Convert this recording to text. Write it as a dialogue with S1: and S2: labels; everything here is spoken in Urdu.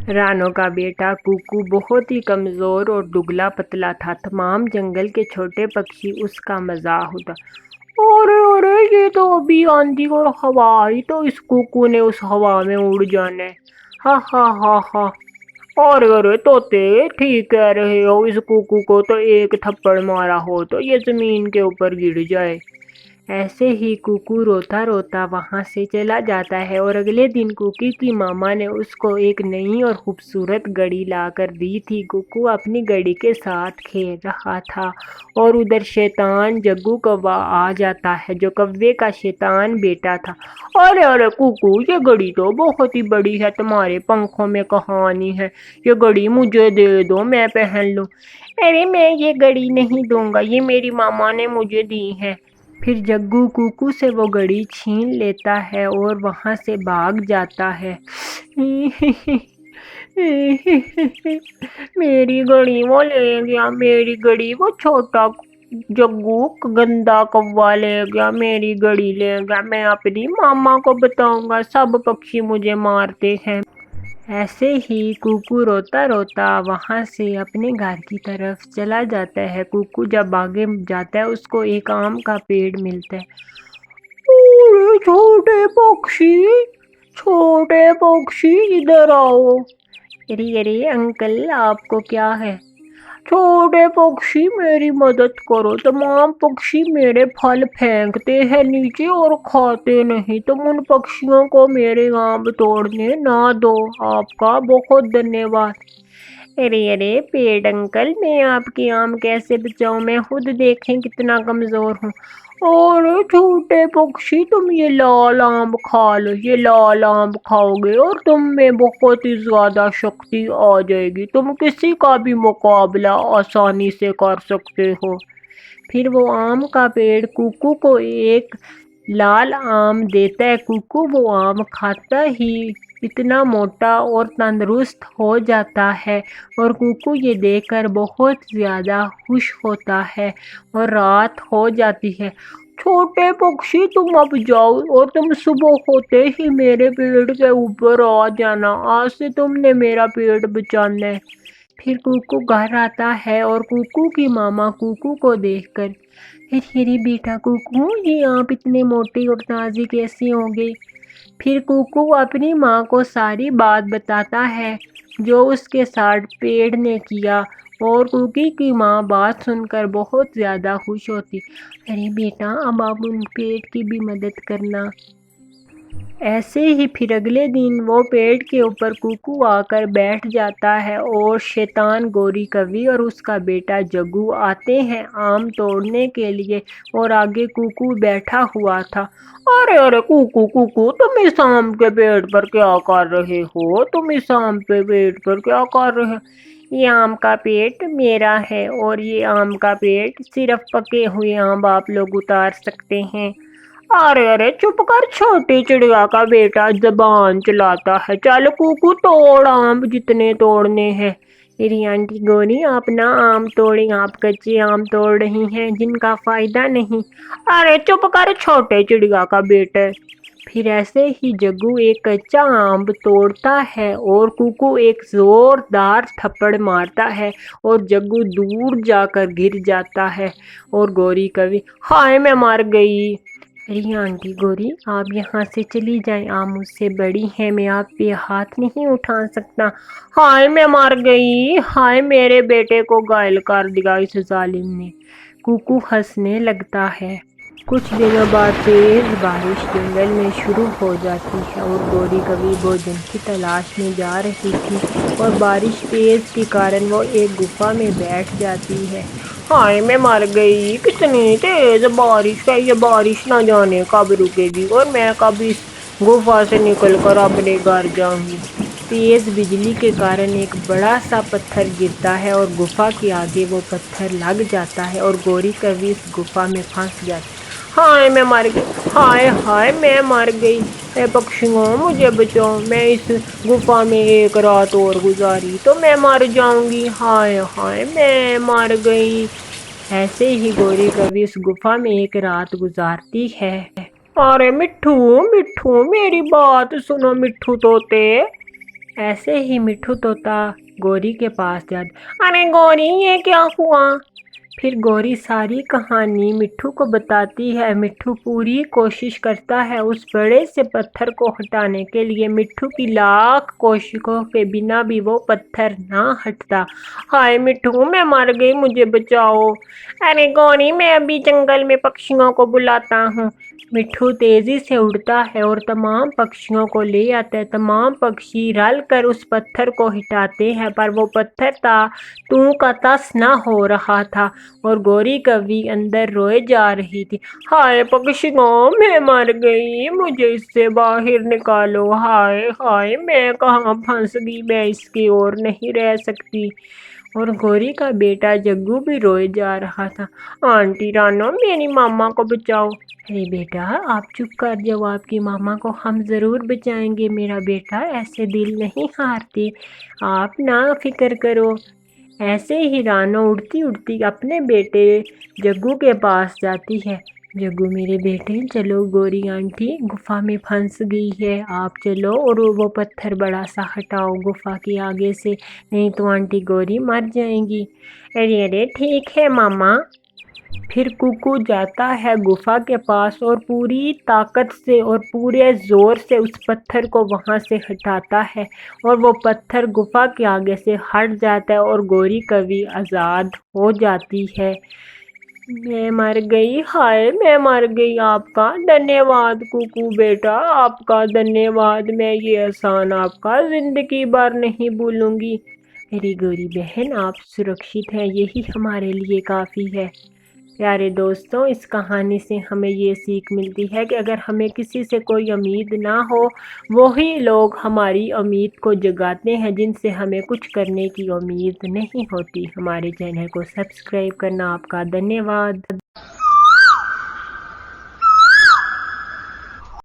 S1: رانو کا بیٹا کوکو بہت ہی کمزور اور دبلا پتلا تھا۔ تمام جنگل کے چھوٹے پکشی اس کا مزاح اڑاتے۔ ارے ارے، یہ تو ابھی آندھی اور ہوا آئی تو اس کوکو نے اس ہوا میں اڑ جانا ہے۔ ہا ہا ہا ہا۔ ارے ارے طوطے، ٹھیک کہہ رہے ہو، اس کوکو کو تو ایک تھپڑ مارا ہو تو یہ زمین کے اوپر گر جائے۔ ایسے ہی کوکو روتا روتا وہاں سے چلا جاتا ہے، اور اگلے دن کوکی کی ماما نے اس کو ایک نئی اور خوبصورت گھڑی لا کر دی تھی۔ کوکو اپنی گھڑی کے ساتھ کھیل رہا تھا اور ادھر شیطان جگو کوا آ جاتا ہے جو کوے کا شیطان بیٹا تھا۔ ارے ارے کوکو، یہ گھڑی تو بہت ہی بڑی ہے، تمہارے پنکھوں میں کہاں آنی ہے، یہ گھڑی مجھے دے دو، میں پہن لوں۔ ارے میں یہ گھڑی نہیں دوں گا، یہ میری ماما نے مجھے دی ہے۔ پھر جگو کوکو سے وہ گھڑی چھین لیتا ہے اور وہاں سے بھاگ جاتا ہے۔ میری گھڑی وہ لے گیا، میری گھڑی وہ چھوٹا جگو گندا کوا لے گیا، میری گھڑی لے گیا، میں اپنی ماما کو بتاؤں گا، سب پکشی مجھے مارتے ہیں۔ ایسے ہی کوکو روتا روتا وہاں سے اپنے گھر کی طرف چلا جاتا ہے۔ کوکو جب آگے جاتا ہے اس کو ایک آم کا پیڑ ملتا ہے۔ ارے چھوٹے پکشی، چھوٹے پکشی ادھر آؤ۔ ارے ارے انکل، آپ کو کیا ہے؟ چھوٹے پکشی میری مدد کرو، تمام پکشی میرے پھل پھینکتے ہیں نیچے اور کھاتے نہیں، تم ان پکشیوں کو میرے آم توڑنے نہ دو، آپ کا بہت دھنیہ واد۔ ارے ارے پیڑ انکل، میں آپ کے آم کیسے بچاؤں، میں خود دیکھیں کتنا کمزور ہوں۔ اور چھوٹے پکشی، تم یہ لال آم کھا لو، یہ لال آم کھاؤ گے اور تم میں بہت ہی زیادہ شکتی آ جائے گی، تم کسی کا بھی مقابلہ آسانی سے کر سکتے ہو۔ پھر وہ آم کا پیڑ کوکو کو ایک لال آم دیتا ہے۔ کوکو وہ آم کھاتا ہی اتنا موٹا اور تندرست ہو جاتا ہے، اور کوکو یہ دیکھ کر بہت زیادہ خوش ہوتا ہے، اور رات ہو جاتی ہے۔ چھوٹے پکشی تم اب جاؤ، اور تم صبح ہوتے ہی میرے پیڑ کے اوپر آ جانا، آج سے تم نے میرا پیڑ بچانا ہے۔ پھر کوکو گھر آتا ہے اور کوکو کی ماما کوکو کو دیکھ کر، ارے بیٹا کوکو، یہ آپ اتنے موٹے اور تازی کیسے ہو گئے؟ پھر کوکو اپنی ماں کو ساری بات بتاتا ہے جو اس کے ساتھ پیڑ نے کیا، اور کوکی کی ماں بات سن کر بہت زیادہ خوش ہوتی۔ ارے بیٹا، اب آپ ان پیڑ کی بھی مدد کرنا۔ ایسے ہی پھر اگلے دن وہ پیڑ کے اوپر کوکو آ کر بیٹھ جاتا ہے، اور شیطان گوری کوی اور اس کا بیٹا جگو آتے ہیں آم توڑنے کے لیے، اور آگے کوکو بیٹھا ہوا تھا۔ ارے ارے کوکو کوکو، تم اس آم کے پیڑ پر کیا کر رہے ہو، تم اس آم کے پیڑ پر کیا کر رہے ہو؟ یہ آم کا پیڑ میرا ہے، اور یہ آم کا پیڑ صرف پکے ہوئے آم آپ لوگ اتار سکتے ہیں۔ ارے ارے چپ کر، چھوٹی چڑیا کا بیٹا زبان چلاتا ہے، چل کوکو توڑ آم جتنے توڑنے ہیں۔ میری آنٹی گوری، آپ نہ آم توڑیں، آپ کچے آم توڑ رہی ہیں جن کا فائدہ نہیں۔ ارے چپ کر چھوٹے چڑیا کا بیٹے۔ پھر ایسے ہی جگو ایک کچا آم توڑتا ہے اور کوکو ایک زوردار تھپڑ مارتا ہے، اور جگو دور جا کر گر جاتا ہے، اور گوری کوی، ہائے میں مر گئی۔ ارے آنٹی گوری، آپ یہاں سے چلی جائیں، آپ مجھ سے بڑی ہیں، میں آپ پہ ہاتھ نہیں اٹھا سکتا۔ ہائے میں مر گئی، ہائے میرے بیٹے کو گھائل کر دیا اس ظالم نے۔ کوکو ہنسنے لگتا ہے۔ کچھ دنوں بعد تیز بارش جنگل میں شروع ہو جاتی ہے، اور گوری کوی بھوجن کی تلاش میں جا رہی تھی، اور بارش تیز کے کارن وہ ایک گفا میں بیٹھ جاتی ہے۔ ہائے میں مر گئی، کتنی تیز بارش ہے، یہ بارش نہ جانے کب رکے گی، اور میں کب اس گفا سے نکل کر اپنے گھر جاؤں گی۔ تیز بجلی کے کارن ایک بڑا سا پتھر گرتا ہے، اور گفا کے آگے وہ پتھر لگ جاتا ہے، اور گوری کوی اس گفا میں پھنس جاتی۔ ہائے میں مر گئی، ہائے ہائے میں مر گئی، اے پکشیوں مجھے بچاؤ، میں اس گفا میں ایک رات اور گزاری تو میں مر جاؤں گی، ہائے ہائے میں مر گئی۔ ایسے ہی گوری کوی اس گفا میں ایک رات گزارتی ہے۔ ارے مٹھو مٹھو، میری بات سنو مٹھو طوطے، ایسے ہی مٹھو طوطا گوری کے پاس جاتا، ارے گوری یہ کیا ہوا؟ پھر گوری ساری کہانی مٹھو کو بتاتی ہے۔ مٹھو پوری کوشش کرتا ہے اس بڑے سے پتھر کو ہٹانے کے لیے، مٹھو کی لاکھ کوششوں کے بنا بھی وہ پتھر نہ ہٹتا۔ ہائے مٹھو میں مر گئی، مجھے بچاؤ۔ ارے گوری میں ابھی جنگل میں پکشیوں کو بلاتا ہوں۔ مٹھو تیزی سے اڑتا ہے اور تمام پکشیوں کو لے آتا ہے۔ تمام پکشی رل کر اس پتھر کو ہٹاتے ہیں، پر وہ پتھر توں کا تس نہ ہو رہا تھا اور گوری کوی اندر روئے جا رہی تھی۔ ہائے پکشیوں میں مر گئی، مجھے اس سے باہر نکالو، ہائے ہائے میں کہاں پھنس گئی، میں اس کی اور نہیں رہ سکتی۔ اور گوری کا بیٹا جگو بھی روئے جا رہا تھا۔ آنٹی رانو میری ماما کو بچاؤ۔ ارے بیٹا آپ چپ کر جاؤ، آپ کی ماما کو ہم ضرور بچائیں گے، میرا بیٹا ایسے دل نہیں ہارتے، آپ نہ فکر کرو۔ ایسے ہی رانو اڑتی اڑتی اپنے بیٹے جگو کے پاس جاتی ہے۔ جگو میرے بیٹے چلو، گوری آنٹی گفا میں پھنس گئی ہے، آپ چلو اور وہ پتھر بڑا سا ہٹاؤ گفا کے آگے سے، نہیں تو آنٹی گوری مر جائیں گی۔ ارے ٹھیک ہے ماما۔ پھر کوکو جاتا ہے گفا کے پاس اور پوری طاقت سے اور پورے زور سے اس پتھر کو وہاں سے ہٹاتا ہے اور وہ پتھر گفا کے آگے سے ہٹ جاتا ہے اور گوری کوی آزاد ہو جاتی ہے۔ میں مر گئی، ہائے میں مر گئی، آپ کا دھنیہ واد کوکو بیٹا، آپ کا دھنیہ واد، میں یہ احسان آپ کا زندگی بھر نہیں بھولوں گی۔ میری گوری بہن آپ سرکشت ہیں، یہی ہمارے لیے کافی ہے۔ پیارے دوستوں، اس کہانی سے ہمیں یہ سیکھ ملتی ہے کہ اگر ہمیں کسی سے کوئی امید نہ ہو، وہی لوگ ہماری امید کو جگاتے ہیں جن سے ہمیں کچھ کرنے کی امید نہیں ہوتی۔ ہمارے چینل کو سبسکرائب کرنا آپ کا دھنیہ واد۔